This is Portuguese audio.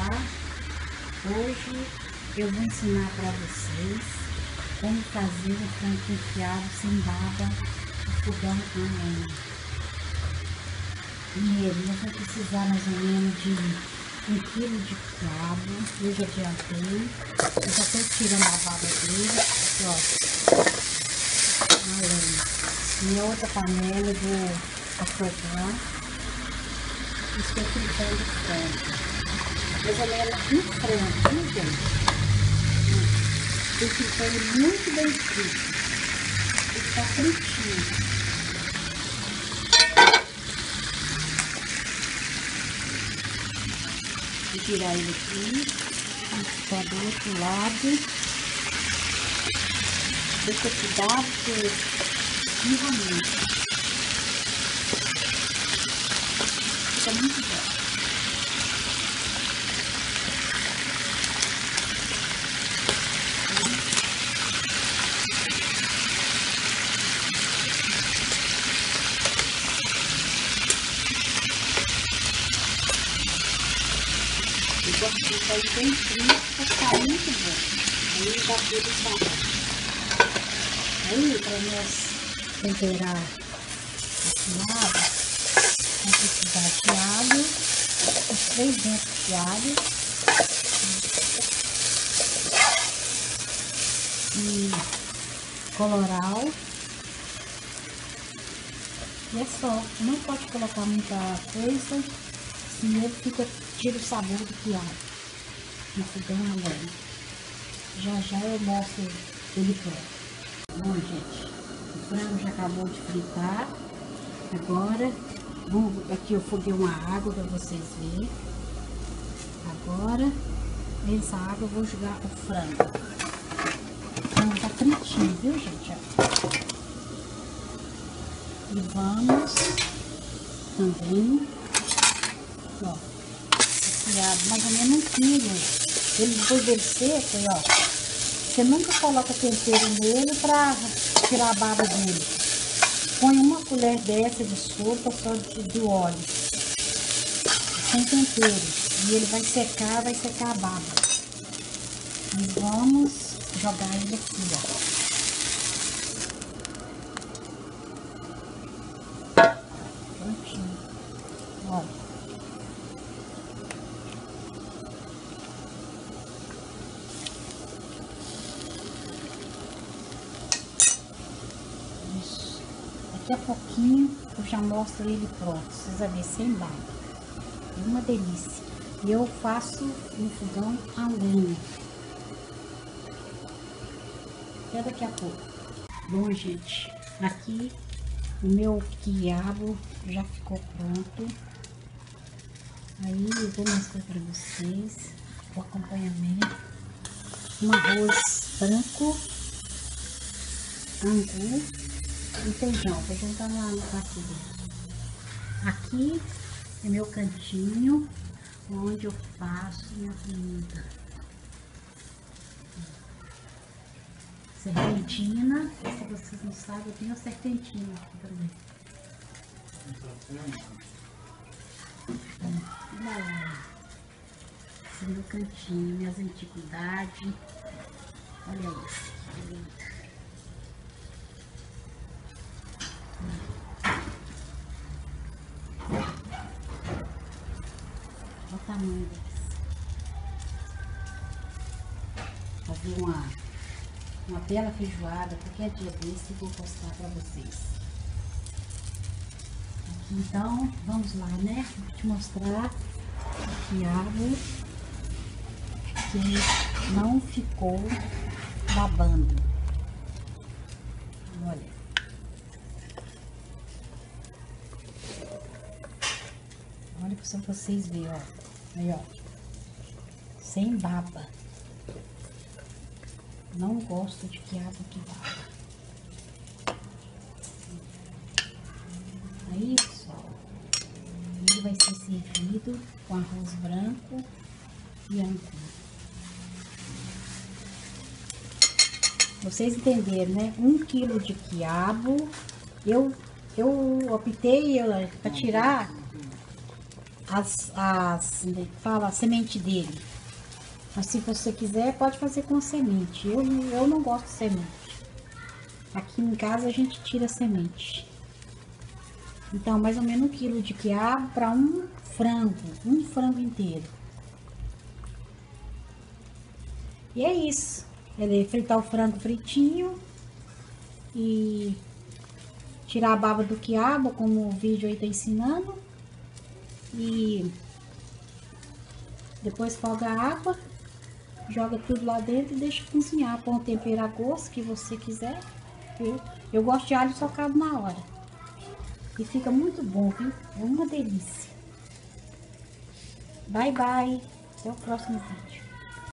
lá. Hoje eu vou ensinar para vocês como fazer o frango enfiado sem baba no fogão a lenha. Primeiro, nós vamos precisar mais ou menos de 1 quilo de quiabo. Eu já adiantei, eu já estou tirando a baba dele. Aqui, ó, a lenha. Em outra panela eu vou afogar. Estou fritando o frango. Mais ou menos um frango, viu, gente? Estou fritando muito bem frito. Ele está fritinho. Vou tirar ele aqui. Está do outro lado. Deixa eu cuidar porque esquirra muito. Fica muito bom. Eu gosto de deixar ele bem frio para ficar muito bom. Aí dá tudo sabor. Aí, para nós temperar esse lado, vamos precisar de alho, os 3 dentes de alho e coloral. E é só, não pode colocar muita coisa, senão ele tira o sabor do quiabo no fogão a lenha. Já já eu mostro ele pronto. Bom, gente, o frango já acabou de fritar. Agora, aqui eu foguei uma água para vocês verem. Agora, nessa água eu vou jogar o frango. O frango tá fritinho, viu, gente? E vamos também, ó, mais ou menos 1 quilo. Ele depois dele seco, ó. Você nunca coloca tempero nele para tirar a baba dele. Põe 1 colher dessa de sopa só de óleo, sem tempero. E ele vai secar a baba. E vamos jogar ele aqui, ó. Prontinho. Olha. Daqui a pouquinho eu já mostro ele pronto. Precisa ver sem baba. É uma delícia. E eu faço no fogão a lenha. Até daqui a pouco. Bom, gente, aqui o meu quiabo já ficou pronto. Aí eu vou mostrar para vocês o acompanhamento. Um arroz branco, angu e feijão. Feijão tá lá aqui dentro. Aqui é meu cantinho onde eu faço minha comida. Serpentina, se vocês não sabem, eu tenho a serpentina aqui também. Esse é meu cantinho, minhas antiguidades. Olha isso, que lindo. Olha o tamanho desse. Fazer uma bela feijoada, qualquer dia desse eu vou postar para vocês. Aqui, então, vamos lá, né? Vou te mostrar o quiabo que não ficou babando. Olha. Olha para vocês verem, ó. Aí, ó. Sem baba. Não gosto de quiabo que baba. Aí, pessoal, ele vai ser servido com arroz branco e angu. Vocês entenderam, né? 1 quilo de quiabo. Eu optei para tirar fala, a semente dele. Mas se você quiser, pode fazer com semente. Eu não gosto de semente. Aqui em casa a gente tira a semente. Então, mais ou menos 1 quilo de quiabo para um frango inteiro. E é isso. Ele fritar o frango fritinho e tirar a baba do quiabo, como o vídeo aí tá ensinando. E depois foga a água, joga tudo lá dentro e deixa cozinhar. Põe o tempero a gosto que você quiser. Eu gosto de alho socado na hora. E fica muito bom, viu? É uma delícia. Bye, bye. Até o próximo vídeo.